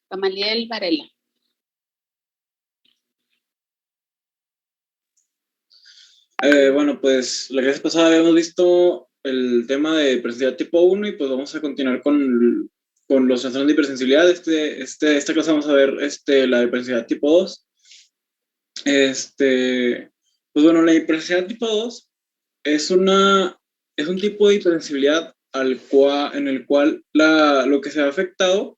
Gamaliel Varela. Bueno, pues la clase pasada habíamos visto el tema de hipersensibilidad tipo 1 y pues vamos a continuar con los trastornos de hipersensibilidad. Esta clase vamos a ver la hipersensibilidad tipo 2. Pues bueno, la hipersensibilidad tipo 2 es un tipo de hipersensibilidad en el cual lo que se ha afectado,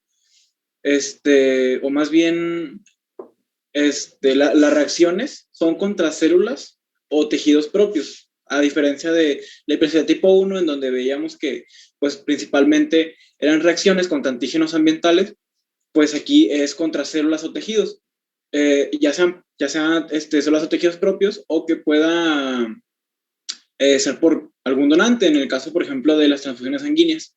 o más bien las reacciones son contra células o tejidos propios, a diferencia de la hipersensibilidad tipo 1, en donde veíamos que pues principalmente eran reacciones contra antígenos ambientales, pues aquí es contra células o tejidos, ya sean células o tejidos propios, o que pueda ser por algún donante, en el caso, por ejemplo, de las transfusiones sanguíneas.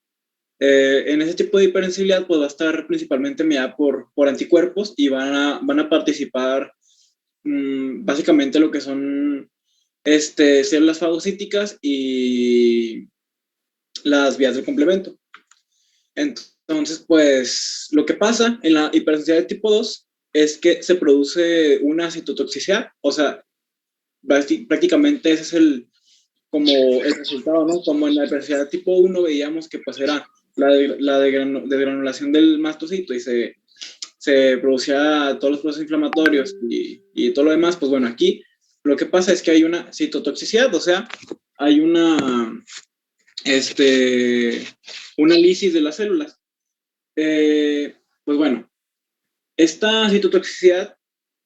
En ese tipo de hipersensibilidad pues va a estar principalmente mediada por anticuerpos, y van a participar básicamente lo que son células fagocíticas y las vías del complemento. Entonces, pues lo que pasa en la hipersensibilidad de tipo 2 es que se produce una citotoxicidad, o sea, prácticamente ese es como el resultado, ¿no? Como en la hipersensibilidad tipo 1 veíamos que pues era la desgranulación del mastocito y se producía todos los procesos inflamatorios y todo lo demás. Pues bueno, aquí lo que pasa es que hay una citotoxicidad, o sea, hay una lisis de las células. Pues bueno, esta citotoxicidad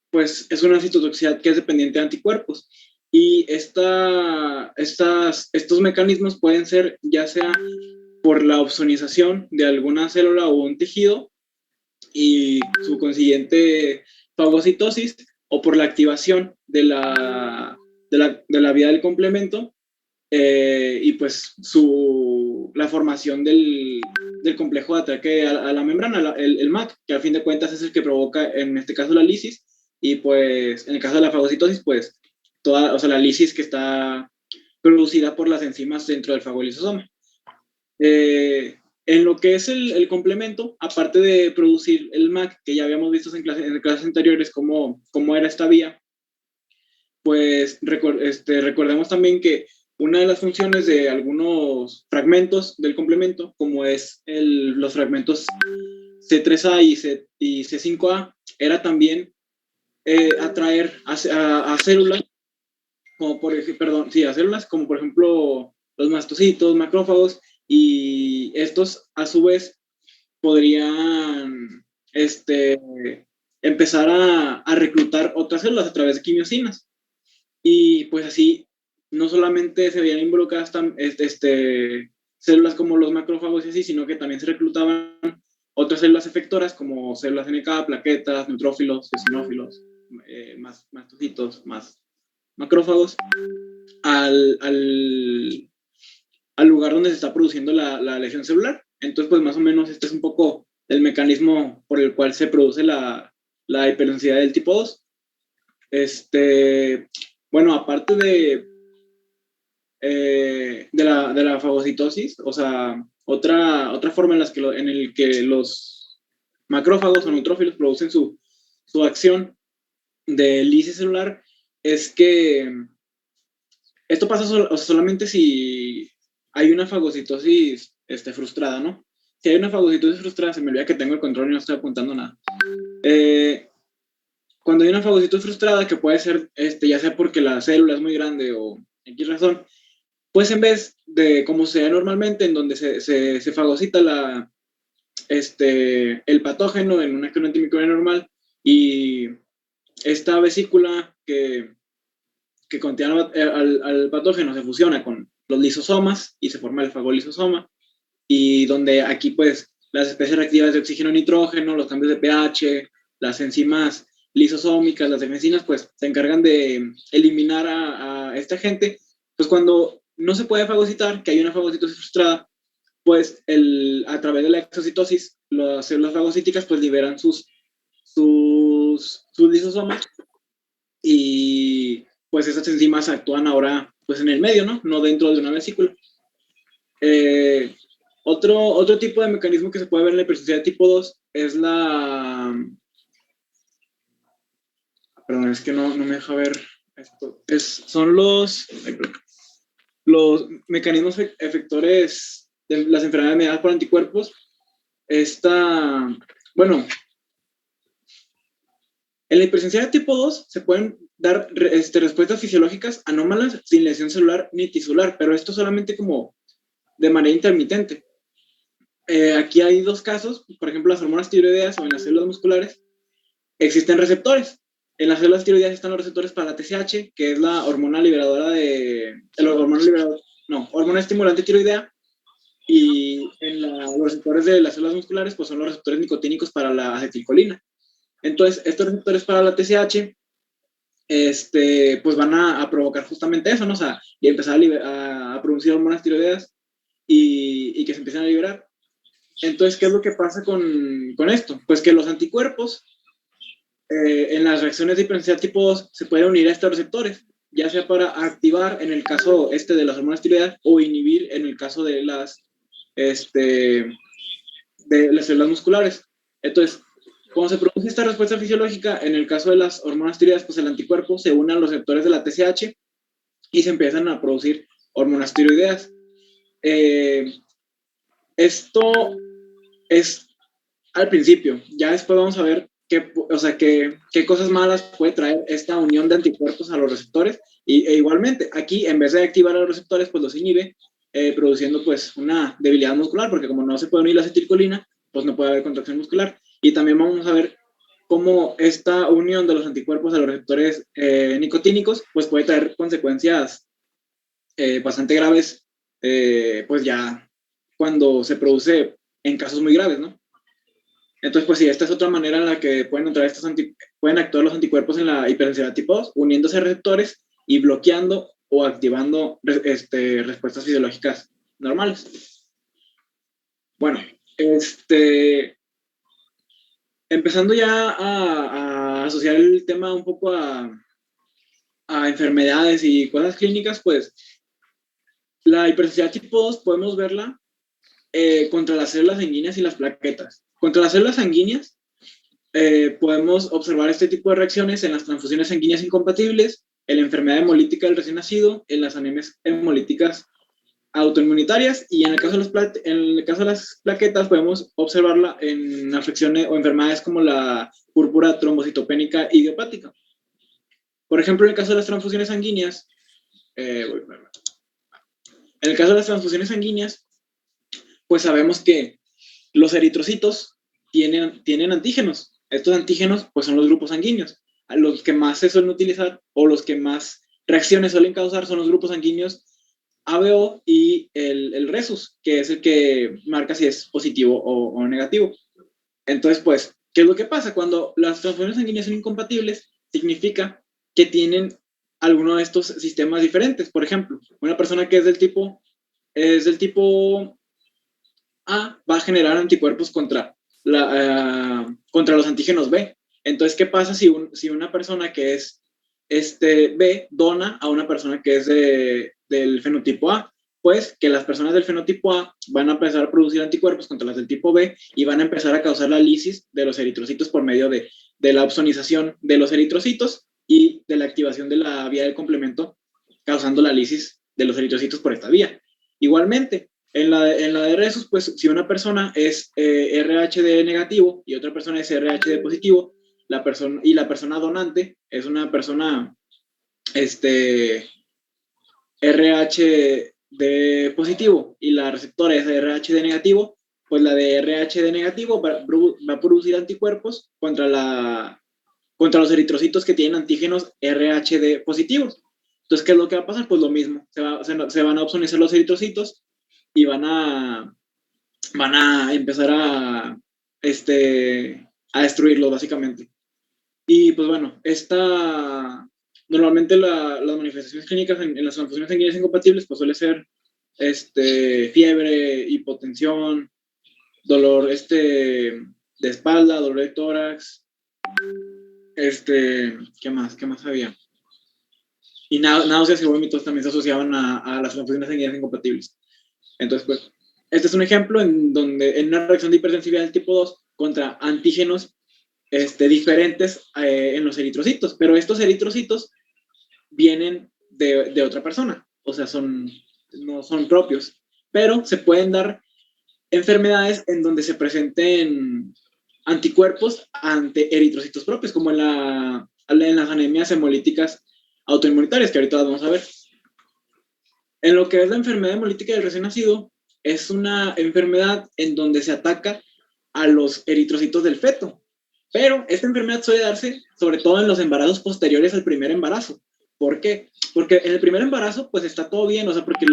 pues es una citotoxicidad que es dependiente de anticuerpos, y estos mecanismos pueden ser ya sea por la opsonización de alguna célula o un tejido y su consiguiente fagocitosis, o por la activación de la vía del complemento, y pues la formación del complejo de ataque a la membrana, el MAC, que al fin de cuentas es el que provoca en este caso la lisis, y pues en el caso de la fagocitosis, pues la lisis que está producida por las enzimas dentro del fagolisosoma. En lo que es el complemento, aparte de producir el MAC, que ya habíamos visto en clases anteriores cómo era esta vía, pues recordemos también que una de las funciones de algunos fragmentos del complemento, como es los fragmentos C3A y C5A, era también atraer a células, a células como por ejemplo los mastocitos, macrófagos, y estos a su vez podrían empezar a reclutar otras células a través de quimiosinas. Y pues así, no solamente se veían involucradas células como los macrófagos y así, sino que también se reclutaban otras células efectoras como células NK, plaquetas, neutrófilos, eosinófilos, más mastocitos, más macrófagos, al lugar donde se está produciendo la lesión celular. Entonces, pues más o menos este es un poco el mecanismo por el cual se produce la hipersensibilidad del tipo 2. Bueno, aparte de la fagocitosis, o sea, otra forma en el que los macrófagos o neutrófilos producen su acción de lisis celular es que esto pasa solamente si hay una fagocitosis frustrada, ¿no? Si hay una fagocitosis frustrada, se me olvida que tengo el control y no estoy apuntando nada. Cuando hay una fagocitosis frustrada, que puede ser ya sea porque la célula es muy grande o X razón, pues en vez de como se da normalmente, en donde se fagocita el patógeno en una clona antimicrobiana normal, y esta vesícula que contiene al patógeno se fusiona con los lisosomas y se forma el fagolisosoma, y donde aquí pues las especies reactivas de oxígeno nitrógeno, los cambios de pH, las enzimas lisosómicas, las defensinas, pues se encargan de eliminar a esta agente. Pues cuando no se puede fagocitar, que hay una fagocitosis frustrada, pues a través de la exocitosis, las células fagocíticas pues liberan sus lisosomas, y pues esas enzimas actúan ahora pues en el medio, ¿no? No dentro de una vesícula. Otro tipo de mecanismo que se puede ver en la hipersensibilidad tipo 2 es perdón, es que no me deja ver esto. Son los mecanismos efectores de las enfermedades mediadas por anticuerpos. Bueno, en la hipersensibilidad tipo 2 se pueden dar respuestas fisiológicas anómalas sin lesión celular ni tisular, pero esto solamente como de manera intermitente. Aquí hay dos casos, por ejemplo, las hormonas tiroideas o en las células musculares existen receptores. En las células tiroideas están los receptores para la TSH, que es la hormona liberadora hormona estimulante tiroidea, y los receptores de las células musculares pues son los receptores nicotínicos para la acetilcolina. Entonces, estos receptores para la TSH pues van a provocar justamente eso, ¿no? O sea, y empezar a producir hormonas tiroideas y que se empiecen a liberar. Entonces, ¿qué es lo que pasa con esto? Pues que los anticuerpos en las reacciones de hipersensibilidad tipo 2 se pueden unir a estos receptores, ya sea para activar en el caso de las hormonas tiroideas o inhibir en el caso de las células musculares. Entonces, cuando se produce esta respuesta fisiológica, en el caso de las hormonas tiroideas, pues el anticuerpo se une a los receptores de la TSH y se empiezan a producir hormonas tiroideas. Esto es al principio, ya después vamos a ver qué cosas malas puede traer esta unión de anticuerpos a los receptores e igualmente aquí en vez de activar a los receptores pues los inhibe produciendo pues una debilidad muscular porque como no se puede unir la acetilcolina pues no puede haber contracción muscular y también vamos a ver cómo esta unión de los anticuerpos a los receptores nicotínicos pues puede traer consecuencias bastante graves pues ya cuando se produce en casos muy graves, ¿no? Entonces, pues sí, esta es otra manera en la que pueden actuar los anticuerpos en la hipersensibilidad tipo 2, uniéndose a receptores y bloqueando o activando respuestas fisiológicas normales. Bueno, empezando ya a asociar el tema un poco a enfermedades y cosas clínicas, pues la hipersensibilidad tipo 2 podemos verla contra las células sanguíneas y las plaquetas. Contra las células sanguíneas podemos observar este tipo de reacciones en las transfusiones sanguíneas incompatibles, en la enfermedad hemolítica del recién nacido, en las anemias hemolíticas autoinmunitarias y en el caso de las plaquetas podemos observarla en afecciones o enfermedades como la púrpura trombocitopénica idiopática. Por ejemplo, en el caso de las transfusiones sanguíneas, pues sabemos que los eritrocitos tienen antígenos. Estos antígenos pues son los grupos sanguíneos. Los que más se suelen utilizar o los que más reacciones suelen causar son los grupos sanguíneos ABO y el Rhesus, que es el que marca si es positivo o negativo. Entonces, pues, ¿qué es lo que pasa? Cuando las transfusiones sanguíneas son incompatibles, significa que tienen alguno de estos sistemas diferentes. Por ejemplo, una persona que es del tipo A va a generar anticuerpos contra los antígenos B. Entonces, ¿qué pasa si una persona que es B dona a una persona que es del fenotipo A? Pues que las personas del fenotipo A van a empezar a producir anticuerpos contra las del tipo B y van a empezar a causar la lisis de los eritrocitos por medio de la opsonización de los eritrocitos y de la activación de la vía del complemento, causando la lisis de los eritrocitos por esta vía. Igualmente, en la de Rhesus, pues si una persona es RHD negativo y otra persona es RHD positivo, la persona donante es una persona RHD positivo y la receptora es RHD negativo, pues la de RHD negativo va a producir anticuerpos contra los eritrocitos que tienen antígenos RHD positivos. Entonces, ¿qué es lo que va a pasar? Pues lo mismo, se van a opsonizar los eritrocitos y van a empezar a destruirlos básicamente. Y pues bueno, normalmente las manifestaciones clínicas en las transfusiones sanguíneas incompatibles pues suele ser fiebre, hipotensión, dolor de espalda, dolor de tórax, ¿qué más había? Y náuseas y vómitos también se asociaban a las transfusiones sanguíneas incompatibles. Entonces, pues, Este es un ejemplo en donde en una reacción de hipersensibilidad del tipo 2 contra antígenos diferentes en los eritrocitos, pero estos eritrocitos vienen de otra persona, o sea, no son propios, pero se pueden dar enfermedades en donde se presenten anticuerpos ante eritrocitos propios, como en las anemias hemolíticas autoinmunitarias, que ahorita vamos a ver. En lo que es la enfermedad hemolítica del recién nacido, es una enfermedad en donde se ataca a los eritrocitos del feto. Pero esta enfermedad suele darse sobre todo en los embarazos posteriores al primer embarazo. ¿Por qué? Porque en el primer embarazo, pues está todo bien, o sea, porque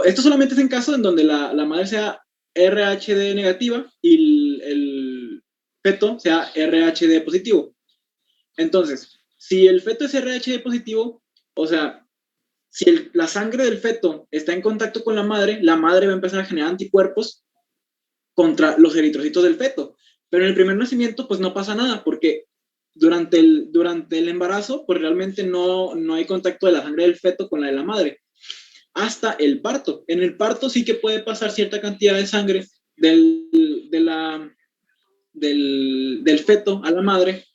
esto solamente es en caso en donde la madre sea RHD negativa y el feto sea RHD positivo. Entonces, si el feto es RHD positivo, o sea, si la sangre del feto está en contacto con la madre va a empezar a generar anticuerpos contra los eritrocitos del feto. Pero en el primer nacimiento, pues no pasa nada, porque durante el embarazo, pues realmente no hay contacto de la sangre del feto con la de la madre, hasta el parto. En el parto sí que puede pasar cierta cantidad de sangre del feto a la madre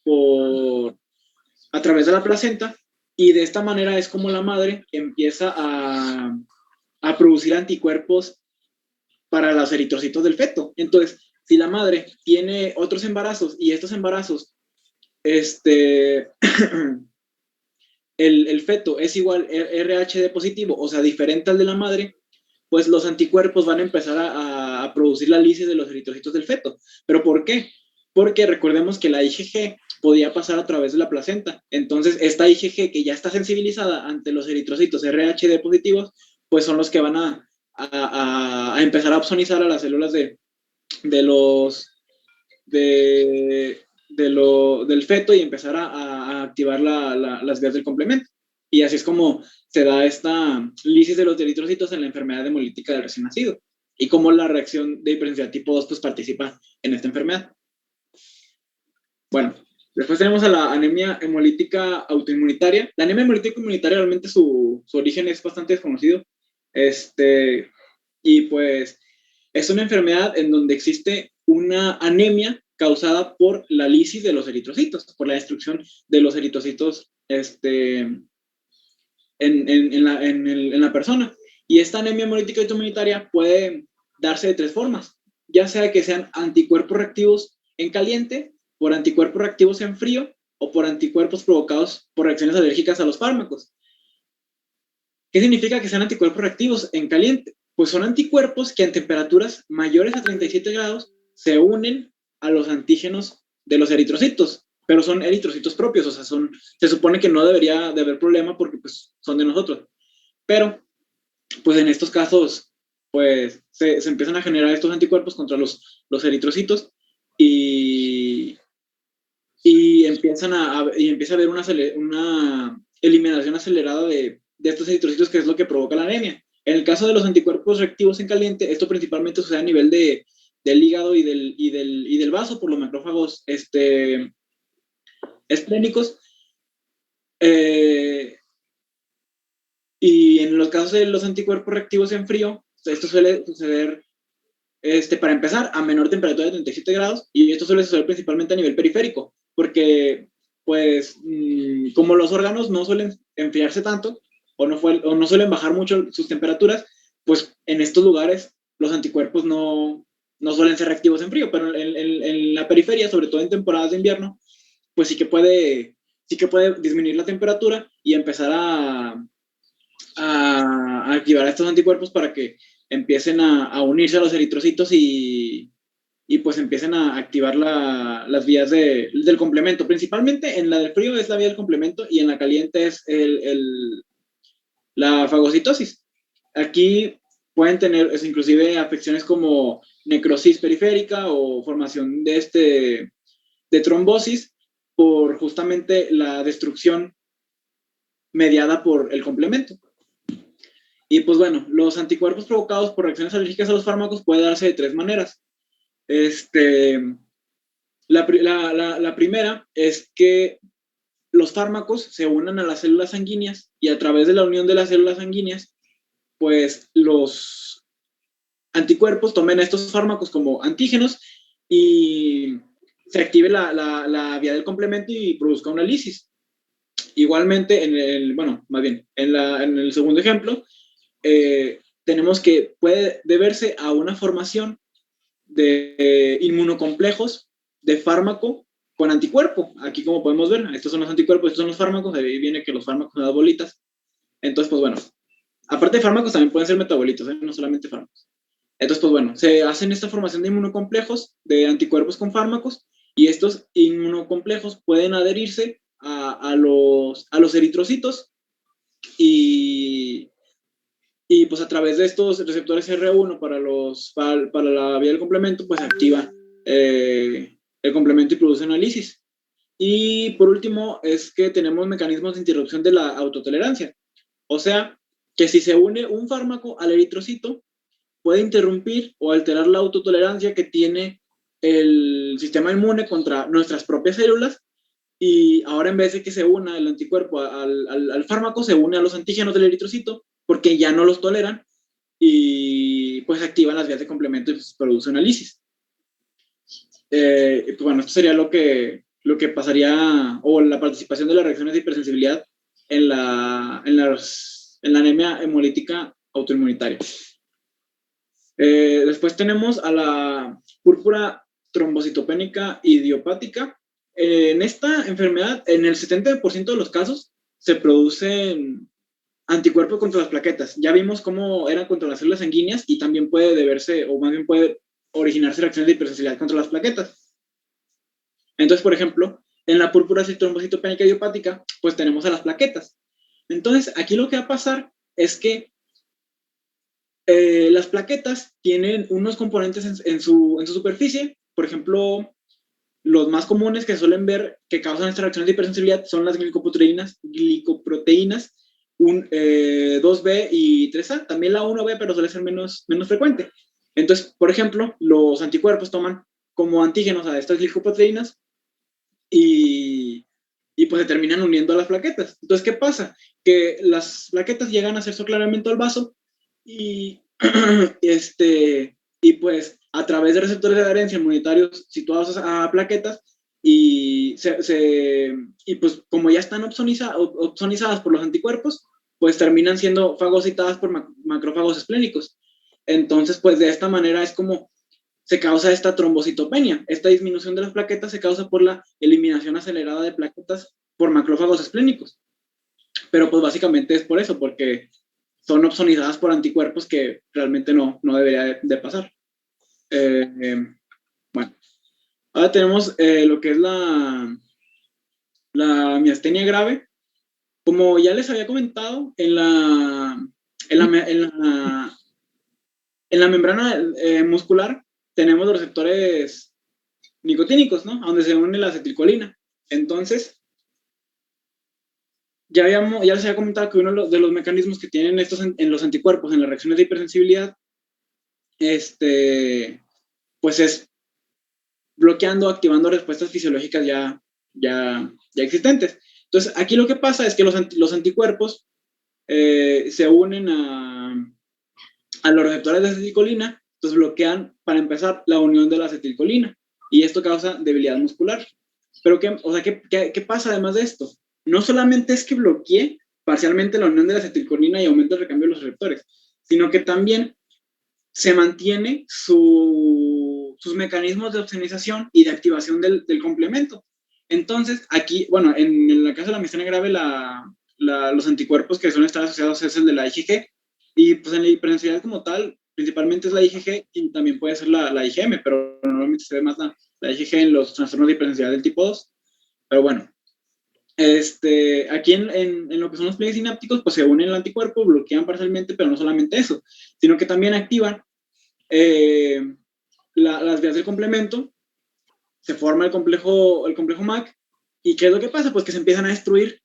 a través de la placenta, y de esta manera es como la madre empieza a producir anticuerpos para los eritrocitos del feto. Entonces, si la madre tiene otros embarazos y estos embarazos, el feto es igual RHD positivo, o sea, diferente al de la madre, pues los anticuerpos van a empezar a producir la lisis de los eritrocitos del feto. ¿Pero por qué? Porque recordemos que la IgG podía pasar a través de la placenta. Entonces, esta IgG que ya está sensibilizada ante los eritrocitos RHD positivos, pues son los que van a empezar a opsonizar a las células de los del feto y empezar a activar las vías del complemento. Y así es como se da esta lisis de los eritrocitos en la enfermedad hemolítica del recién nacido. Y cómo la reacción de hipersensibilidad tipo 2 pues, participa en esta enfermedad. Bueno, después tenemos a la anemia hemolítica autoinmunitaria. La anemia hemolítica inmunitaria realmente su origen es bastante desconocido. Y pues es una enfermedad en donde existe una anemia causada por la lisis de los eritrocitos, por la destrucción de los eritrocitos en la persona. Y esta anemia hemolítica autoinmunitaria puede darse de tres formas, ya sea que sean anticuerpos reactivos en caliente, por anticuerpos reactivos en frío o por anticuerpos provocados por reacciones alérgicas a los fármacos. ¿Qué significa que sean anticuerpos reactivos en caliente? Pues son anticuerpos que en temperaturas mayores a 37 grados se unen a los antígenos de los eritrocitos, pero son eritrocitos propios, o sea, se supone que no debería de haber problema porque pues, son de nosotros. Pero, pues en estos casos, pues se empiezan a generar estos anticuerpos contra los eritrocitos y, y empieza a haber una eliminación acelerada de estos eritrocitos, que es lo que provoca la anemia. En el caso de los anticuerpos reactivos en caliente, esto principalmente sucede a nivel del hígado y del vaso por los macrófagos esplénicos. Y en los casos de los anticuerpos reactivos en frío, esto suele suceder, para empezar, a menor temperatura de 37 grados, y esto suele suceder principalmente a nivel periférico, porque, pues, como los órganos no suelen enfriarse tanto, o no suelen bajar mucho sus temperaturas, pues en estos lugares los anticuerpos no suelen ser reactivos en frío, pero en la periferia, sobre todo en temporadas de invierno, pues sí que puede disminuir la temperatura y empezar a activar estos anticuerpos para que empiecen a unirse a los eritrocitos y pues empiecen a activar las vías del complemento. Principalmente en la del frío es la vía del complemento y en la caliente es la fagocitosis. Aquí pueden tener inclusive afecciones como necrosis periférica o formación de trombosis por justamente la destrucción mediada por el complemento. Y pues bueno, los anticuerpos provocados por reacciones alérgicas a los fármacos puede darse de tres maneras. La primera es que los fármacos se unan a las células sanguíneas y a través de la unión de las células sanguíneas, pues anticuerpos tomen estos fármacos como antígenos y se active la vía del complemento y produzca una lisis. Igualmente, bueno, más bien, en el segundo ejemplo, tenemos que puede deberse a una formación de inmunocomplejos de fármaco con anticuerpo. Aquí, como podemos ver, estos son los anticuerpos, estos son los fármacos, ahí viene que los fármacos son las bolitas. Entonces, pues bueno, aparte de fármacos también pueden ser metabolitos, no solamente fármacos. Entonces, pues bueno, se hacen esta formación de inmunocomplejos, de anticuerpos con fármacos, y estos inmunocomplejos pueden adherirse a los eritrocitos y, y pues a través de estos receptores R1 para la vía del complemento, pues activa el complemento y produce una lisis. Y por último, es que tenemos mecanismos de interrupción de la autotolerancia. O sea, que si se une un fármaco al eritrocito, puede interrumpir o alterar la autotolerancia que tiene el sistema inmune contra nuestras propias células, y ahora en vez de que se una el anticuerpo al fármaco, se une a los antígenos del eritrocito porque ya no los toleran y pues activan las vías de complemento y pues, produce una lisis. Pues bueno, esto sería lo que pasaría, o la participación de las reacciones de hipersensibilidad en la anemia hemolítica autoinmunitaria. Después tenemos a la púrpura trombocitopénica idiopática. En esta enfermedad, en el 70% de los casos, se producen anticuerpos contra las plaquetas. Ya vimos cómo eran contra las células sanguíneas y también puede deberse, o más bien puede originarse reacciones de hipersensibilidad contra las plaquetas. Entonces, por ejemplo, en la púrpura trombocitopénica idiopática, pues tenemos a las plaquetas. Entonces, aquí lo que va a pasar es que las plaquetas tienen unos componentes en su superficie. Por ejemplo, los más comunes que suelen ver que causan estas reacciones de hipersensibilidad son las glicoproteínas 2B y 3A. También la 1B, pero suele ser menos frecuente. Entonces, por ejemplo, los anticuerpos toman como antígenos a estas glicoproteínas y pues se terminan uniendo a las plaquetas. Entonces, ¿qué pasa? Que las plaquetas llegan a hacer soclavamiento al vaso y, y pues a través de receptores de adherencia inmunitarios situados a plaquetas y pues como ya están opsonizadas por los anticuerpos, pues terminan siendo fagocitadas por macrófagos esplénicos. Entonces, pues de esta manera es como se causa esta trombocitopenia. Esta disminución de las plaquetas se causa por la eliminación acelerada de plaquetas por macrófagos esplénicos. Pero pues básicamente es por eso, porque son opsonizadas por anticuerpos que realmente no debería de pasar. Bueno, ahora tenemos lo que es la miastenia grave. Como ya les había comentado, en la membrana muscular tenemos los receptores nicotínicos, ¿no? A donde se une la acetilcolina. Entonces, ya les había comentado que uno de los mecanismos que tienen estos en los anticuerpos, en las reacciones de hipersensibilidad, pues es bloqueando, activando respuestas fisiológicas ya existentes. Entonces, aquí lo que pasa es que los anticuerpos se unen a los receptores de acetilcolina, entonces bloquean, para empezar, la unión de la acetilcolina, y esto causa debilidad muscular. Pero, ¿qué pasa además de esto? No solamente es que bloquee parcialmente la unión de la acetilcolina y aumenta el recambio de los receptores, sino que también se mantiene sus mecanismos de opsonización y de activación del complemento. Entonces, aquí, bueno, en el caso de la miastenia grave, los anticuerpos que suelen estar asociados es el de la IgG, y pues en la hipersensibilidad como tal, principalmente es la IgG y también puede ser la IgM, pero normalmente se ve más la IgG en los trastornos de hipersensibilidad del tipo 2. Pero bueno, aquí en lo que son los pliegues sinápticos, pues se unen el anticuerpo, bloquean parcialmente, pero no solamente eso, sino que también activan las vías del complemento, se forma el complejo MAC, y ¿qué es lo que pasa? Pues que se empiezan a destruir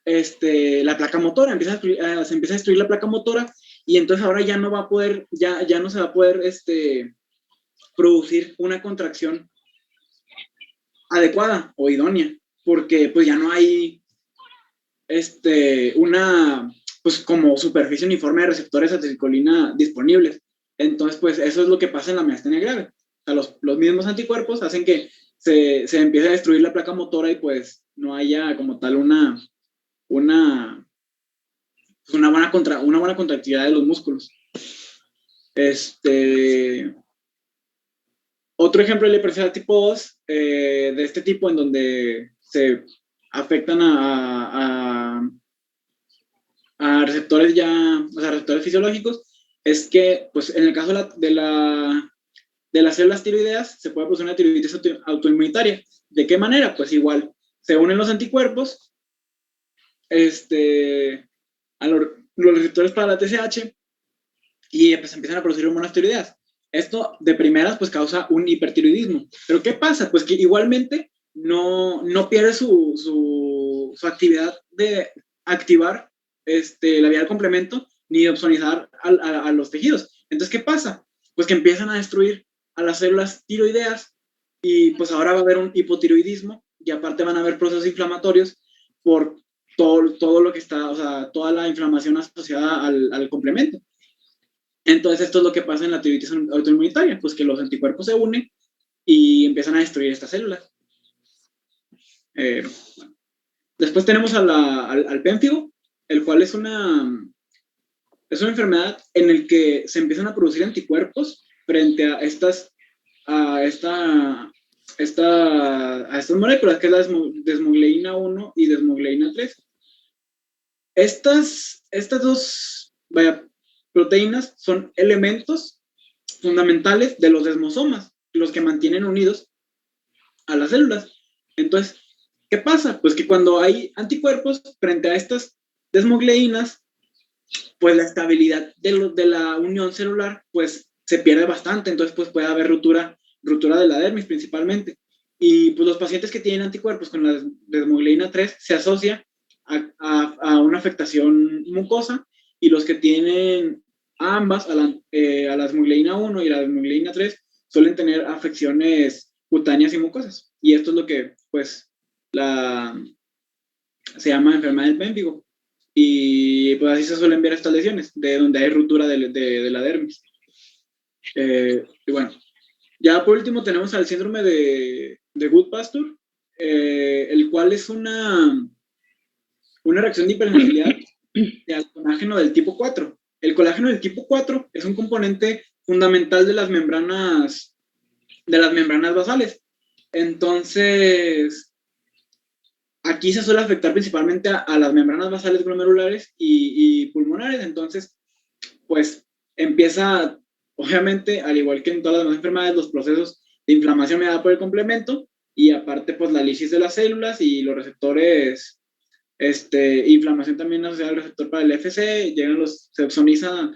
la placa motora, se empieza a destruir la placa motora, y entonces ahora ya no va a poder, ya no se va a poder producir una contracción adecuada o idónea, porque pues ya no hay una, pues como superficie uniforme de receptores de acetilcolina disponibles. Entonces, pues eso es lo que pasa en la miastenia grave. O sea, los mismos anticuerpos hacen que se empiece a destruir la placa motora y pues no haya como tal una, una buena contractilidad de los músculos. Otro ejemplo de la hipersensibilidad tipo 2, de este tipo en donde se afectan a receptores ya, o sea, receptores fisiológicos, es que, pues, en el caso de las células tiroideas, se puede producir una tiroiditis autoinmunitaria. ¿De qué manera? Pues igual, se unen los anticuerpos, a los receptores para la TSH y pues empiezan a producir hormonas tiroideas. Esto de primeras pues causa un hipertiroidismo. ¿Pero qué pasa? Pues que igualmente no pierde su actividad de activar la vía del complemento ni de opsonizar a los tejidos. Entonces, ¿qué pasa? Pues que empiezan a destruir a las células tiroideas y pues ahora va a haber un hipotiroidismo y aparte van a haber procesos inflamatorios por todo lo que está, o sea, toda la inflamación asociada al complemento. Entonces, esto es lo que pasa en la tiroiditis autoinmunitaria, pues que los anticuerpos se unen y empiezan a destruir estas células. Después tenemos al pénfigo, el cual es una enfermedad en la que se empiezan a producir anticuerpos frente a estas moléculas, que es la desmogleína 1 y desmogleína 3. Estas dos proteínas son elementos fundamentales de los desmosomas, los que mantienen unidos a las células. Entonces, ¿qué pasa? Pues que cuando hay anticuerpos frente a estas desmogleínas, pues la estabilidad de la unión celular pues se pierde bastante, entonces pues puede haber ruptura de la dermis principalmente. Y pues los pacientes que tienen anticuerpos con la desmogleína 3 se asocia a una afectación mucosa, y los que tienen a ambas, a la desmogleína 1 y la desmogleína 3, suelen tener afecciones cutáneas y mucosas. Y esto es lo que pues se llama enfermedad del pénfigo. Y pues así se suelen ver estas lesiones, de donde hay ruptura de la dermis. Y bueno, ya por último tenemos al síndrome de Goodpasture, el cual es una reacción de hipersensibilidad al colágeno del tipo 4. El colágeno del tipo 4 es un componente fundamental de las membranas basales. Entonces, aquí se suele afectar principalmente a las membranas basales glomerulares y pulmonares. Entonces, pues empieza, obviamente, al igual que en todas las demás enfermedades, los procesos de inflamación mediada por el complemento, y aparte, pues la lisis de las células y los receptores, inflamación también asociada al receptor para el FC, se opsoniza,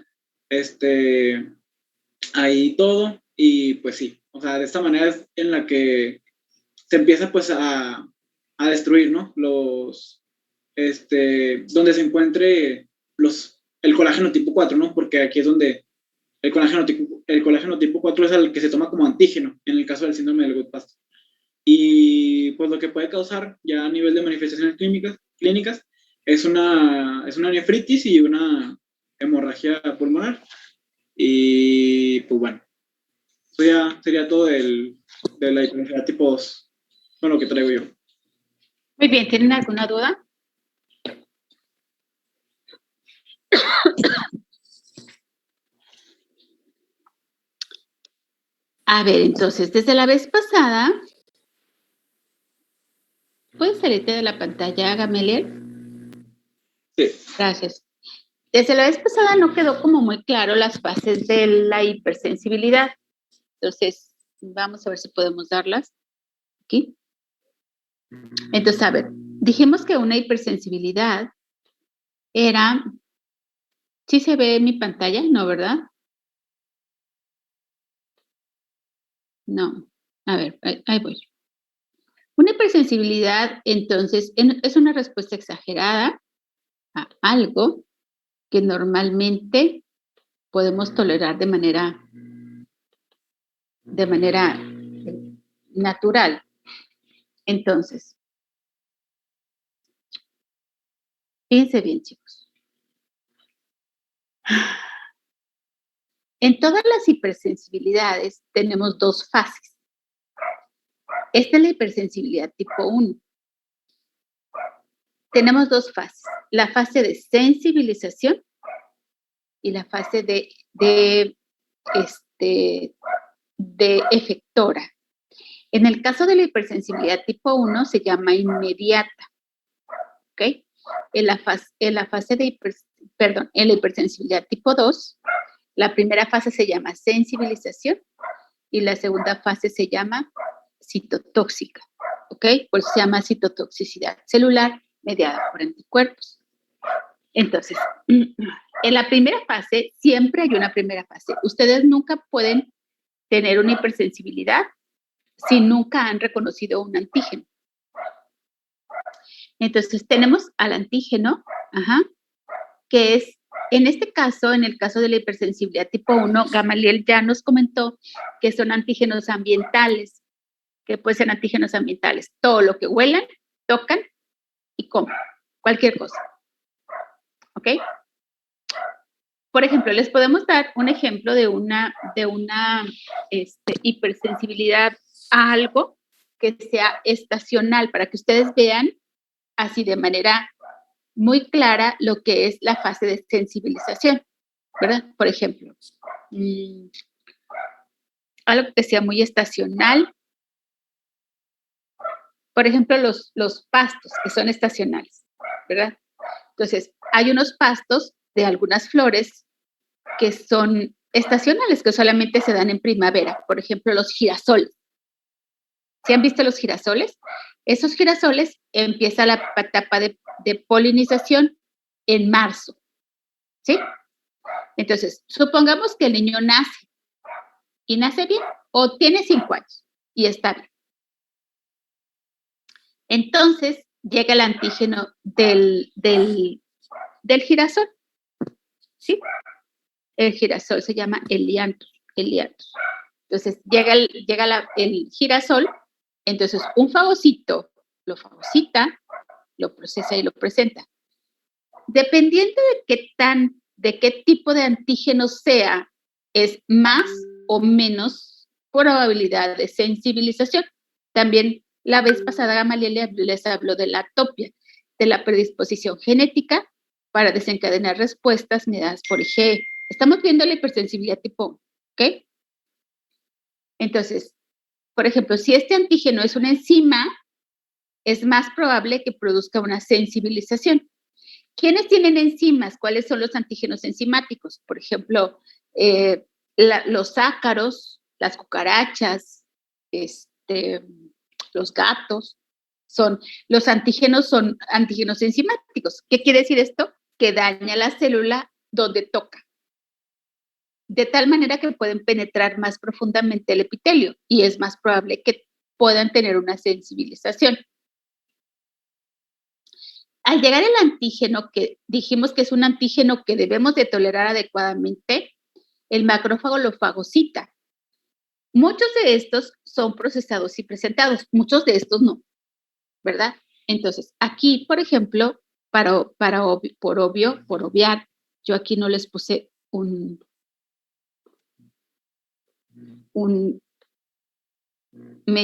ahí todo, y pues sí, o sea, de esta manera es en la que se empieza pues a destruir, ¿no? Donde se encuentre el colágeno tipo 4, ¿no? Porque aquí es donde el colágeno tipo 4 es el que se toma como antígeno en el caso del síndrome del Goodpasture. Y pues lo que puede causar ya a nivel de manifestaciones clínicas es una nefritis y una hemorragia pulmonar. Y pues bueno, eso ya sería todo de la hipersensibilidad tipo 2, bueno, lo que traigo yo. Muy bien, ¿tienen alguna duda? A ver, entonces, desde la vez pasada, ¿puedes salirte de la pantalla, Gamaliel? Sí. Gracias. Desde la vez pasada no quedó como muy claro las fases de la hipersensibilidad. Entonces, vamos a ver si podemos darlas aquí. Entonces, a ver, dijimos que una hipersensibilidad era... ¿Sí se ve en mi pantalla? No, ¿verdad? No. A ver, ahí voy. Una hipersensibilidad, entonces, es una respuesta exagerada a algo que normalmente podemos tolerar de manera natural. Entonces, fíjense bien, chicos. En todas las hipersensibilidades tenemos dos fases. Esta es la hipersensibilidad tipo 1. Tenemos dos fases, la fase de sensibilización y la fase de efectora. En el caso de la hipersensibilidad tipo 1 se llama inmediata, ¿ok? En la fase de en la hipersensibilidad tipo 2, la primera fase se llama sensibilización y la segunda fase se llama citotóxica, ¿ok? Por eso se llama citotoxicidad celular mediada por anticuerpos. Entonces, en la primera fase, siempre hay una primera fase. Ustedes nunca pueden tener una hipersensibilidad si nunca han reconocido un antígeno. Entonces, tenemos al antígeno, que es, en este caso, en el caso de la hipersensibilidad tipo 1, Gamaliel ya nos comentó que son antígenos ambientales, que pueden ser antígenos ambientales. Todo lo que huelan, tocan y comen, cualquier cosa. ¿Ok? Por ejemplo, les podemos dar un ejemplo de una hipersensibilidad a algo que sea estacional, para que ustedes vean así de manera muy clara lo que es la fase de sensibilización, ¿verdad? Por ejemplo, algo que sea muy estacional. Por ejemplo, los pastos, que son estacionales, ¿verdad? Entonces, hay unos pastos de algunas flores que son estacionales, que solamente se dan en primavera. Por ejemplo, los girasoles. ¿Sí han visto los girasoles? Esos girasoles empieza la etapa de polinización en marzo. ¿Sí? Entonces, supongamos que el niño nace y nace bien o tiene 5 años y está bien. Entonces, llega el antígeno del girasol. ¿Sí? El girasol se llama helianthus. Entonces, llega el girasol, entonces un fagocito lo fagocita, lo procesa y lo presenta. Dependiendo de qué tipo de antígeno sea, es más o menos probabilidad de sensibilización. También la vez pasada Gamaliel les habló de la atopia, de la predisposición genética para desencadenar respuestas mediadas por IgE. Estamos viendo la hipersensibilidad tipo 1, ¿ok? Entonces, por ejemplo, si este antígeno es una enzima, es más probable que produzca una sensibilización. ¿Quiénes tienen enzimas? ¿Cuáles son los antígenos enzimáticos? Por ejemplo, los ácaros, las cucarachas, los gatos, los antígenos son antígenos enzimáticos. ¿Qué quiere decir esto? Que daña la célula donde toca, de tal manera que pueden penetrar más profundamente el epitelio y es más probable que puedan tener una sensibilización. Al llegar el antígeno, que dijimos que es un antígeno que debemos de tolerar adecuadamente, el macrófago lo fagocita. Muchos de estos son procesados y presentados, muchos de estos no, ¿verdad? Entonces, aquí, por ejemplo, por obviar, yo aquí no les puse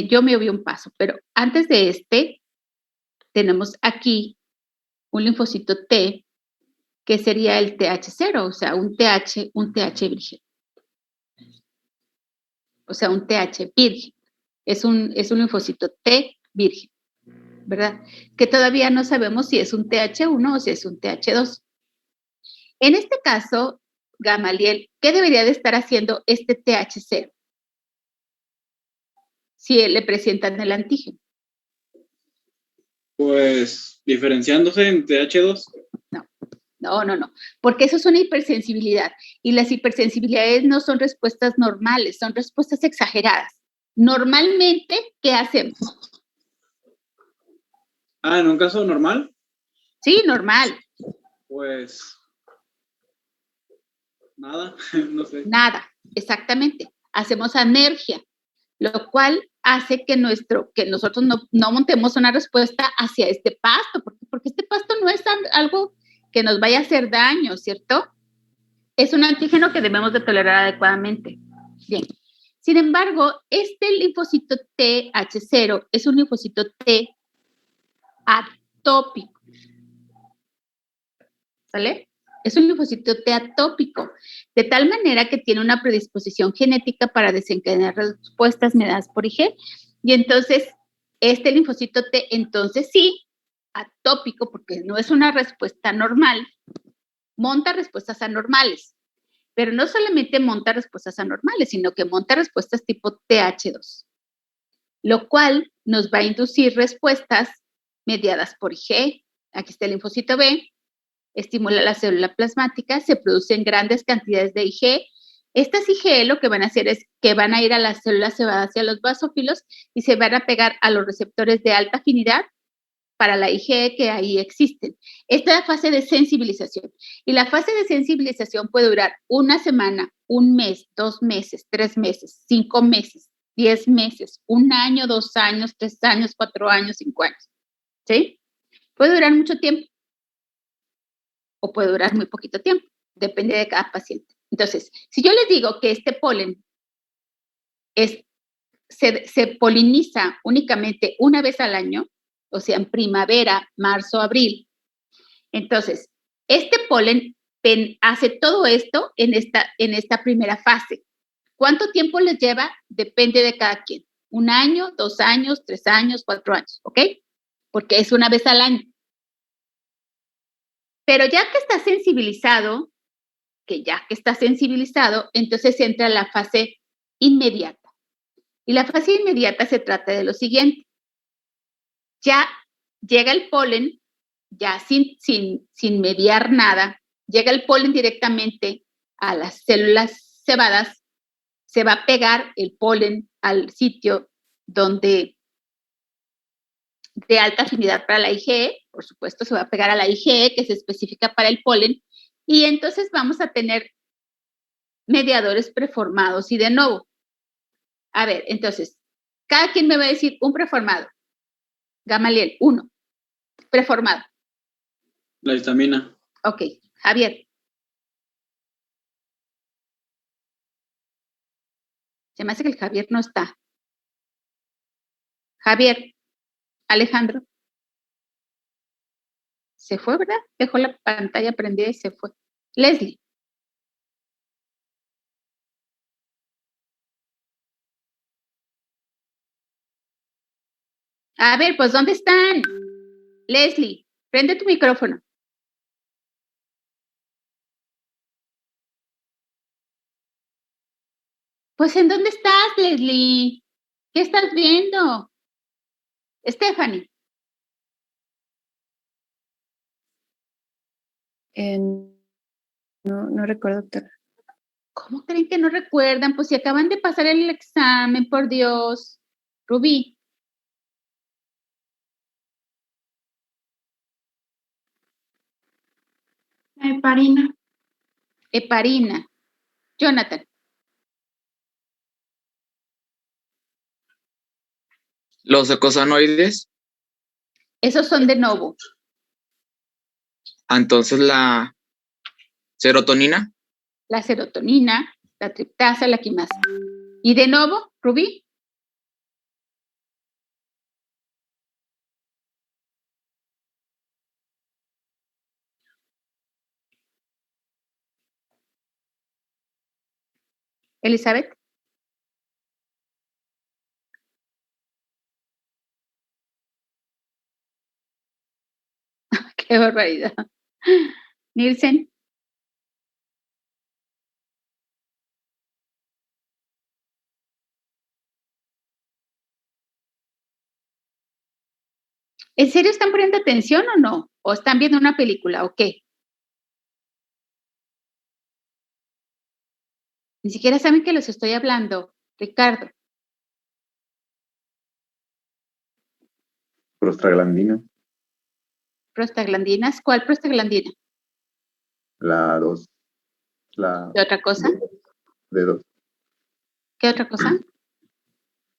yo me obvié un paso, pero antes de tenemos aquí un linfocito T, que sería el TH0, o sea, un TH virgen. O sea, un TH virgen. Es un linfocito T virgen, ¿verdad? Que todavía no sabemos si es un TH1 o si es un TH2. En este caso, Gamaliel, ¿qué debería de estar haciendo este TH0? Si le presentan el antígeno. Pues, diferenciándose en TH2. No, porque eso es una hipersensibilidad y las hipersensibilidades no son respuestas normales, son respuestas exageradas. Normalmente, ¿qué hacemos? ¿En un caso normal? Sí, normal. Pues, nada, no sé. Nada, exactamente. Hacemos anergia, lo cual hace que nosotros no montemos una respuesta hacia este pasto, porque este pasto no es algo que nos vaya a hacer daño, ¿cierto? es un antígeno que debemos de tolerar adecuadamente. Bien. Sin embargo, este linfocito TH0 es un linfocito T atópico. ¿Sale? Es un linfocito T atópico, de tal manera que tiene una predisposición genética para desencadenar respuestas mediadas por Ig. Y entonces, este linfocito T, entonces sí, atópico, porque no es una respuesta normal, monta respuestas anormales. Pero no solamente monta respuestas anormales, sino que monta respuestas tipo TH2, lo cual nos va a inducir respuestas mediadas por Ig. Aquí está el linfocito B, estimula la célula plasmática, se producen grandes cantidades de Ig. Estas Ig lo que van a hacer es que van a ir a las células cebadas hacia los basófilos y se van a pegar a los receptores de alta afinidad para la Ig que ahí existen. Esta es la fase de sensibilización. Y la fase de sensibilización puede durar una semana, un mes, 2 meses, 3 meses, 5 meses, 10 meses, 1 año, 2 años, 3 años, 4 años, 5 años. ¿Sí? Puede durar mucho tiempo o puede durar muy poquito tiempo. Depende de cada paciente. Entonces, si yo les digo que este polen se poliniza únicamente una vez al año, o sea, en primavera, marzo, abril. Entonces, este polen hace todo esto en esta primera fase. ¿Cuánto tiempo les lleva? Depende de cada quien. 1 año, 2 años, 3 años, 4 años, ¿ok? Porque es una vez al año. Pero ya que está sensibilizado, entonces entra la fase inmediata. Y la fase inmediata se trata de lo siguiente. Ya llega el polen, ya sin mediar nada, llega el polen directamente a las células cebadas, se va a pegar el polen al sitio donde de alta afinidad para la Ig, por supuesto se va a pegar a la Ig que se especifica para el polen, y entonces vamos a tener mediadores preformados y de nuevo. A ver, entonces, cada quien me va a decir un preformado. Gamaliel, 1. Preformado. La histamina. Ok, Javier. Se me hace que el Javier no está. Javier, Alejandro. Se fue, ¿verdad? Dejó la pantalla prendida y se fue. Leslie. A ver, pues, ¿dónde están? Leslie, prende tu micrófono. Pues, ¿en dónde estás, Leslie? ¿Qué estás viendo? Stephanie. No recuerdo, doctora. ¿Cómo creen que no recuerdan? Pues si acaban de pasar el examen, por Dios. Rubí. Heparina. Heparina. Jonathan. Los eicosanoides. Esos son de novo. Entonces la serotonina. La serotonina, la triptasa, la quimasa. ¿Y de nuevo, Rubí? Elizabeth. Qué barbaridad. Nielsen. ¿En serio están poniendo atención o no? ¿O están viendo una película o qué? Ni siquiera saben que los estoy hablando, Ricardo. Prostaglandina. Prostaglandinas. ¿Cuál prostaglandina? La 2. ¿Qué otra cosa? D2. ¿Qué otra cosa?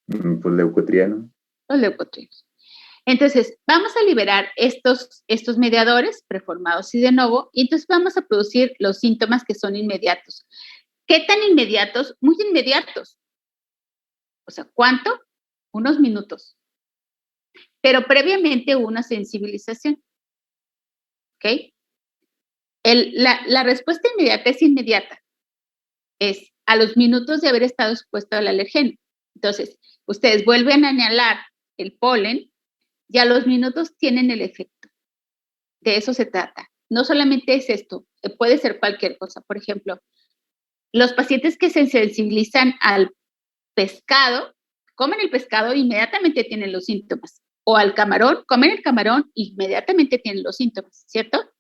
Pues leucotrieno. Los leucotrienos. Entonces, vamos a liberar estos mediadores preformados y de novo, y entonces vamos a producir los síntomas que son inmediatos. ¿Qué tan inmediatos? Muy inmediatos. O sea, ¿cuánto? Unos minutos. Pero previamente hubo una sensibilización. ¿Ok? La respuesta inmediata es inmediata. Es a los minutos de haber estado expuesto al alergeno. Entonces, ustedes vuelven a inhalar el polen y a los minutos tienen el efecto. De eso se trata. No solamente es esto, puede ser cualquier cosa. Por ejemplo, los pacientes que se sensibilizan al pescado, comen el pescado e inmediatamente tienen los síntomas. O al camarón, comen el camarón e inmediatamente tienen los síntomas, ¿cierto?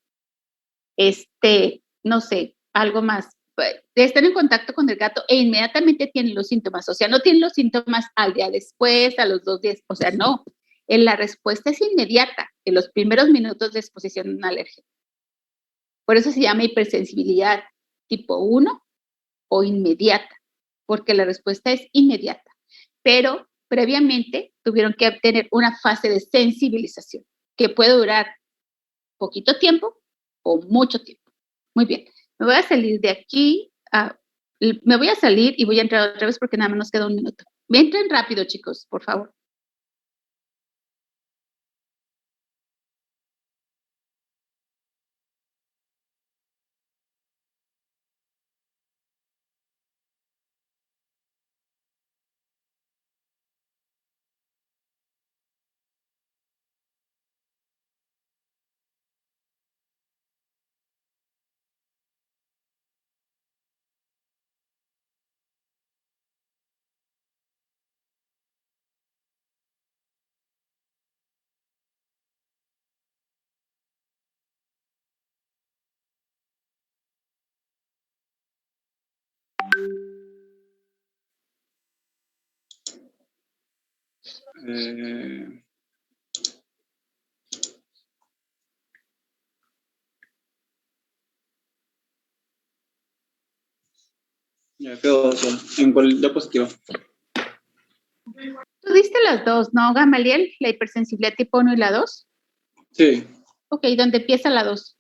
No sé, algo más. Están en contacto con el gato e inmediatamente tienen los síntomas. O sea, no tienen los síntomas al día después, a los 2 días. O sea, no. La respuesta es inmediata, en los primeros minutos de exposición a un alérgeno. Por eso se llama hipersensibilidad tipo 1 o inmediata, porque la respuesta es inmediata. Pero previamente tuvieron que obtener una fase de sensibilización que puede durar poquito tiempo o mucho tiempo. Muy bien, me voy a salir de aquí, me voy a salir y voy a entrar otra vez porque nada más nos queda un minuto. Entren rápido, chicos, por favor. Ya quedó, o sea, en cuál diapositiva. Tú diste las dos, ¿no, Gamaliel? La hipersensibilidad tipo 1 y la 2. Sí. Ok, ¿dónde empieza la 2?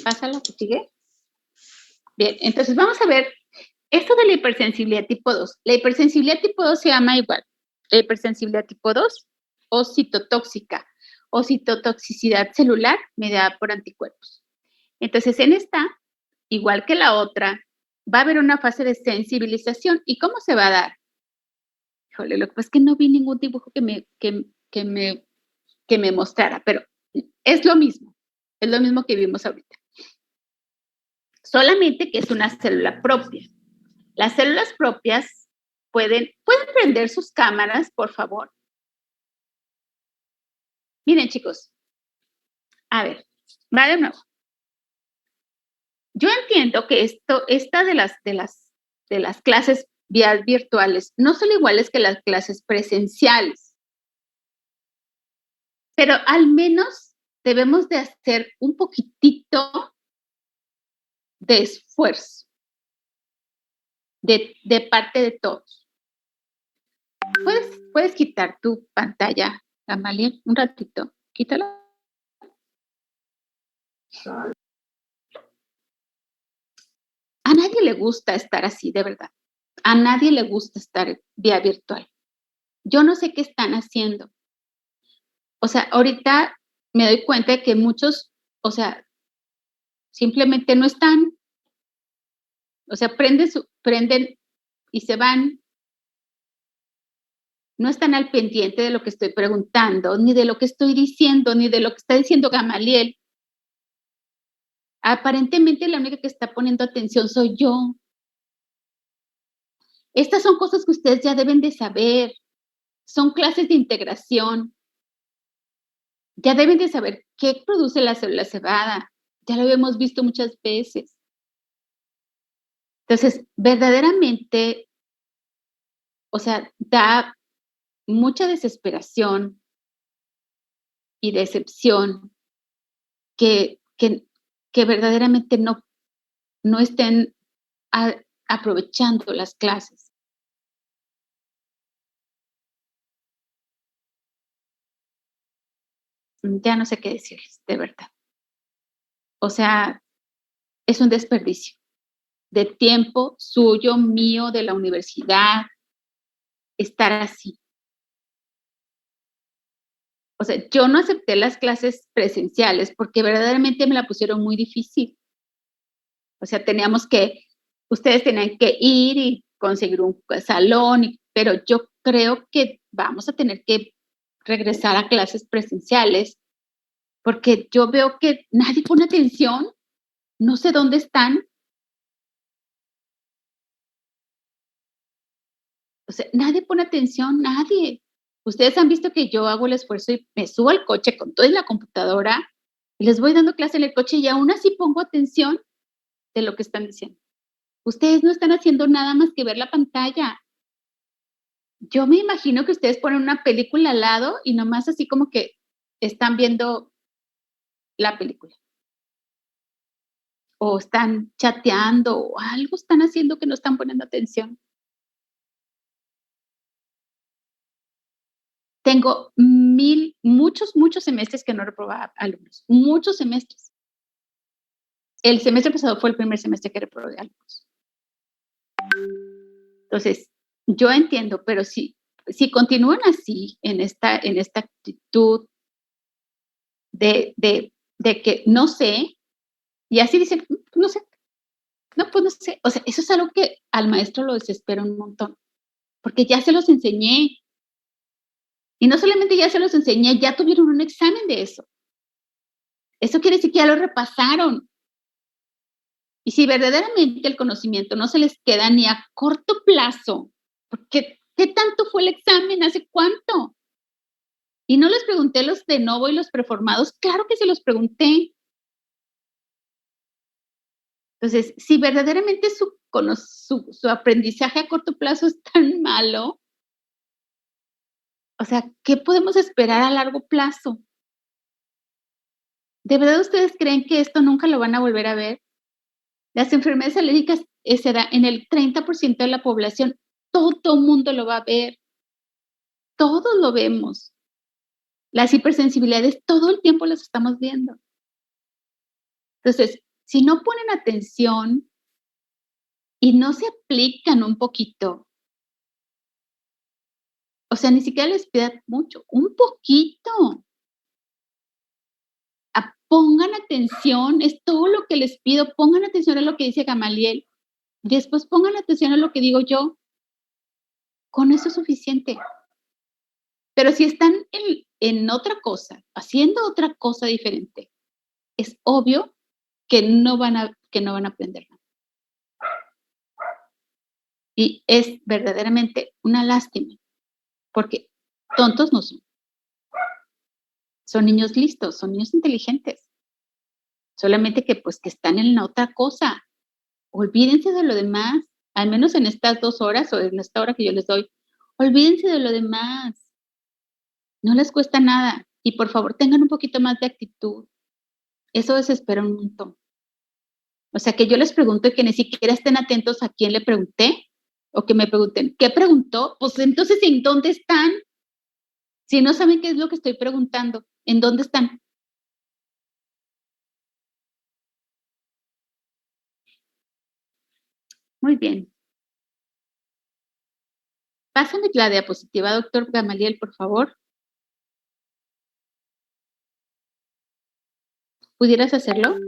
Pásala, que sigue. Bien, entonces vamos a ver esto de la hipersensibilidad tipo 2. La hipersensibilidad tipo 2 se llama igual. La hipersensibilidad tipo 2 o citotóxica o citotoxicidad celular mediada por anticuerpos. Entonces, en esta, igual que la otra, va a haber una fase de sensibilización. ¿Y cómo se va a dar? Híjole, lo que pasa es que no vi ningún dibujo que me mostrara, pero es lo mismo que vimos ahorita. Solamente que es una célula propia. Las células propias pueden prender sus cámaras, por favor. Miren, chicos. A ver, va de nuevo. Yo entiendo que esta de las clases virtuales no son iguales que las clases presenciales, pero al menos debemos de hacer un poquitito de esfuerzo de parte de todos. ¿Puedes quitar tu pantalla, Gamaliel, un ratito? Quítala. A nadie le gusta estar así, de verdad. A nadie le gusta estar vía virtual. Yo no sé qué están haciendo. O sea, ahorita me doy cuenta de que muchos, o sea, simplemente no están. O sea, prenden y se van. No están al pendiente de lo que estoy preguntando, ni de lo que estoy diciendo, ni de lo que está diciendo Gamaliel. Aparentemente la única que está poniendo atención soy yo. Estas son cosas que ustedes ya deben de saber. Son clases de integración. Ya deben de saber qué produce la célula cebada. Ya lo hemos visto muchas veces. Entonces, verdaderamente, o sea, da mucha desesperación y decepción que verdaderamente no estén aprovechando las clases. ya no sé qué decirles, de verdad. O sea, es un desperdicio de tiempo suyo, mío, de la universidad, estar así. O sea, yo no acepté las clases presenciales porque verdaderamente me la pusieron muy difícil. O sea, ustedes tenían que ir y conseguir un salón, pero yo creo que vamos a tener que regresar a clases presenciales porque yo veo que nadie pone atención, no sé dónde están. O sea, nadie pone atención, nadie. Ustedes han visto que yo hago el esfuerzo y me subo al coche con toda la computadora y les voy dando clase en el coche y aún así pongo atención de lo que están diciendo. Ustedes no están haciendo nada más que ver la pantalla. Yo me imagino que ustedes ponen una película al lado y nomás así como que están viendo la película. O están chateando o algo están haciendo que no están poniendo atención. Tengo muchos semestres que no reprobaba alumnos, muchos semestres. El semestre pasado fue el primer semestre que reprobé alumnos. Entonces, yo entiendo, pero si continúan así, en esta actitud de que no sé, y así dicen, no sé, no, pues no sé. O sea, eso es algo que al maestro lo desespera un montón, porque ya se los enseñé. Y no solamente ya se los enseñé, ya tuvieron un examen de eso. Eso quiere decir que ya lo repasaron. Y si verdaderamente el conocimiento no se les queda ni a corto plazo, porque ¿qué tanto fue el examen? ¿Hace cuánto? Y no les pregunté los de nuevo y los preformados, claro que se los pregunté. Entonces, si verdaderamente su aprendizaje a corto plazo es tan malo, o sea, ¿qué podemos esperar a largo plazo? ¿De verdad ustedes creen que esto nunca lo van a volver a ver? Las enfermedades alérgicas se da en el 30% de la población. Todo mundo lo va a ver. Todos lo vemos. Las hipersensibilidades todo el tiempo las estamos viendo. Entonces, si no ponen atención y no se aplican un poquito, o sea, ni siquiera les pidan mucho, un poquito. Pongan atención, es todo lo que les pido, pongan atención a lo que dice Gamaliel, después pongan atención a lo que digo yo. Con eso es suficiente. Pero si están en otra cosa, haciendo otra cosa diferente, es obvio que no van a aprender nada. Y es verdaderamente una lástima, porque tontos no son. Son niños listos, son niños inteligentes. Solamente que pues que están en la otra cosa. Olvídense de lo demás, al menos en estas 2 horas o en esta hora que yo les doy. Olvídense de lo demás. No les cuesta nada. Y por favor, tengan un poquito más de actitud. Eso desespera un montón. O sea, que yo les pregunto y que ni siquiera estén atentos a quién le pregunté o que me pregunten, ¿qué preguntó? Pues entonces, ¿en dónde están? Si no saben qué es lo que estoy preguntando, ¿en dónde están? Muy bien. Pásame la diapositiva, doctor Gamaliel, por favor. ¿Pudieras hacerlo?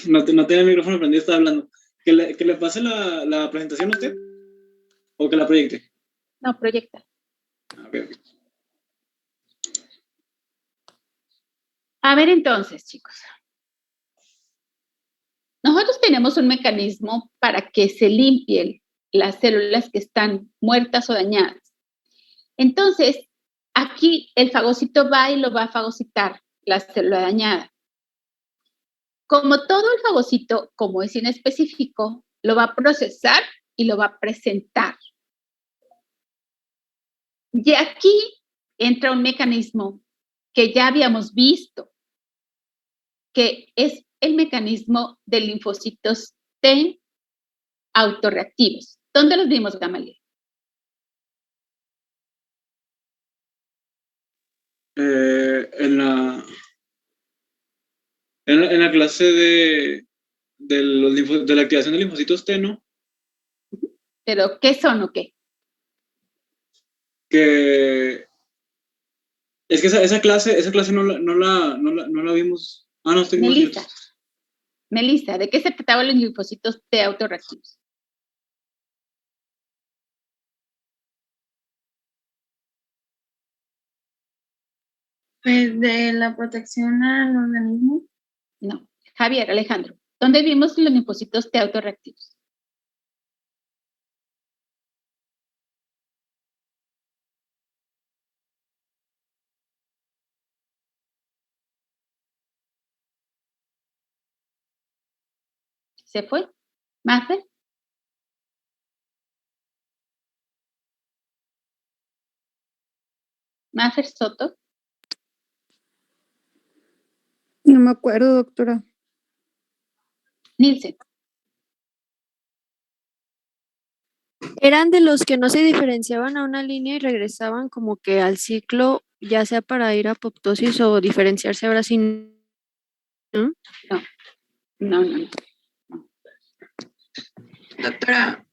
No tiene el micrófono prendido, está hablando. ¿Que le pase la presentación a usted? ¿O que la proyecte? No, proyecta. Okay. A ver entonces, chicos. Nosotros tenemos un mecanismo para que se limpien las células que están muertas o dañadas. Entonces, aquí el fagocito va y lo va a fagocitar la célula dañada. Como todo el fagocito, como es inespecífico, lo va a procesar y lo va a presentar. Y aquí entra un mecanismo que ya habíamos visto, que es el mecanismo de linfocitos T autorreactivos. ¿Dónde los vimos, Gamaliel? en la clase de la activación de linfocitos T, ¿no? ¿Pero qué son o qué? Que es que esa clase no la vimos. Ah, no, estoy mal. Melissa, ¿de qué se trataban los linfocitos T autorreactivos? Pues de la protección al organismo. No. Javier, Alejandro, ¿dónde vimos los linfocitos T autorreactivos? ¿Se fue? ¿Mafer? ¿Mafer Soto? No me acuerdo, doctora. Nielsen. Eran de los que no se diferenciaban a una línea y regresaban como que al ciclo, ya sea para ir a apoptosis o diferenciarse ahora sí. ¿No? No. Doctora,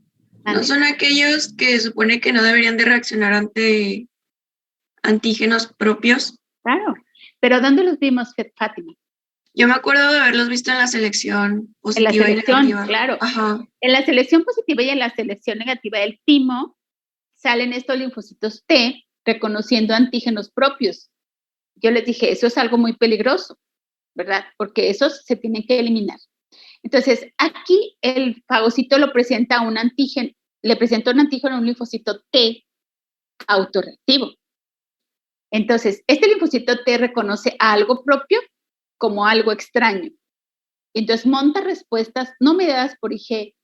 ¿no Ande. son aquellos que supone que no deberían de reaccionar ante antígenos propios? Claro. ¿Pero dónde los vimos, Fátima? Yo me acuerdo de haberlos visto en la selección En la positiva selección, y negativa. claro. Ajá. En la selección positiva y en la selección negativa del timo salen estos linfocitos T reconociendo antígenos propios. Yo les dije, eso es algo muy peligroso, ¿verdad? Porque esos se tienen que eliminar. Entonces, aquí el fagocito lo presenta a un antígeno, le presenta un antígeno a un linfocito T autorreactivo. Entonces, este linfocito T reconoce a algo propio como algo extraño. Entonces, monta respuestas no mediadas por IgE,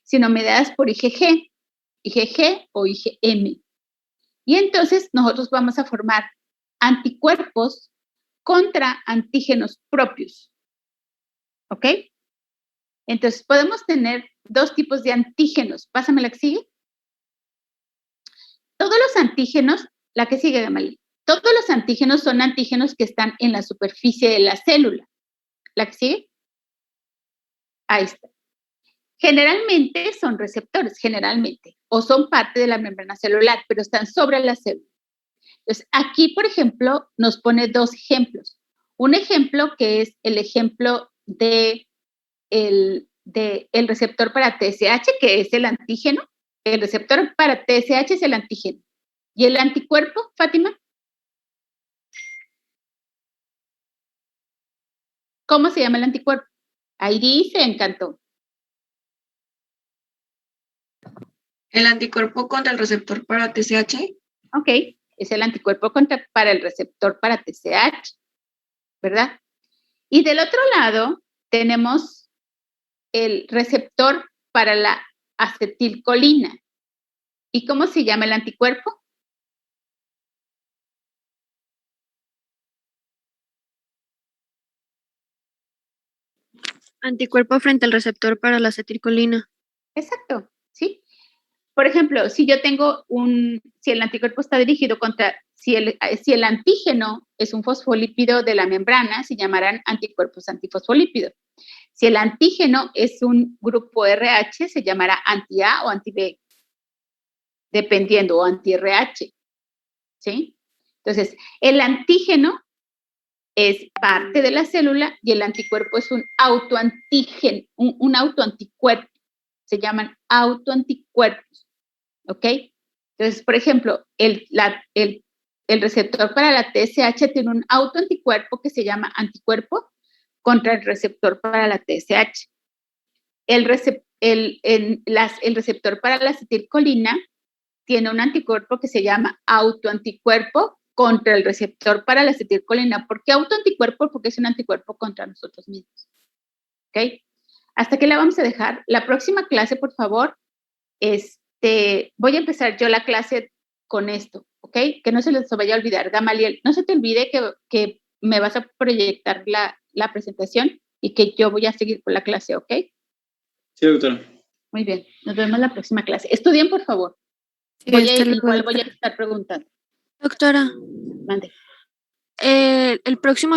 sino mediadas por IgG o IgM. Y entonces nosotros vamos a formar anticuerpos contra antígenos propios. ¿Ok? Entonces, podemos tener dos tipos de antígenos. Pásame la que sigue. Todos los antígenos, la que sigue, Gamaliel, todos los antígenos son antígenos que están en la superficie de la célula. ¿La que sigue? Ahí está. Generalmente son receptores, o son parte de la membrana celular, pero están sobre la célula. Entonces, aquí, por ejemplo, nos pone dos ejemplos. Un ejemplo que es el ejemplo de el receptor para TSH, que es el antígeno. El receptor para TSH es el antígeno. ¿Y el anticuerpo, Fátima? ¿Cómo se llama el anticuerpo? Ahí dice, encantó. ¿El anticuerpo contra el receptor para TSH? Ok, es el anticuerpo para el receptor para TSH, ¿verdad? Y del otro lado tenemos el receptor para la acetilcolina. ¿Y cómo se llama el anticuerpo? Anticuerpo frente al receptor para la acetilcolina. Exacto, ¿sí? Por ejemplo, si yo tengo si el anticuerpo está dirigido contra, si el antígeno es un fosfolípido de la membrana, se llamarán anticuerpos antifosfolípidos. Si el antígeno es un grupo RH, se llamará anti-A o anti-B, dependiendo, o anti-RH, ¿sí? Entonces, el antígeno es parte de la célula y el anticuerpo es un autoantígeno, un autoanticuerpo. Se llaman autoanticuerpos, ¿ok? Entonces, por ejemplo, el receptor para la TSH tiene un autoanticuerpo que se llama anticuerpo contra el receptor para la TSH. El receptor para la acetilcolina tiene un anticuerpo que se llama autoanticuerpo contra el receptor para la acetilcolina. ¿Por qué autoanticuerpo? Porque es un anticuerpo contra nosotros mismos. ¿Ok? Hasta aquí la vamos a dejar. La próxima clase, por favor, voy a empezar yo la clase con esto, ¿ok? Que no se les vaya a olvidar. Gamaliel, no se te olvide que me vas a proyectar la presentación y que yo voy a seguir con la clase, ¿ok? Sí, doctora. Muy bien, nos vemos la próxima clase. Estudien, por favor. Sí, Igual voy a estar preguntando. Doctora, Mande. el próximo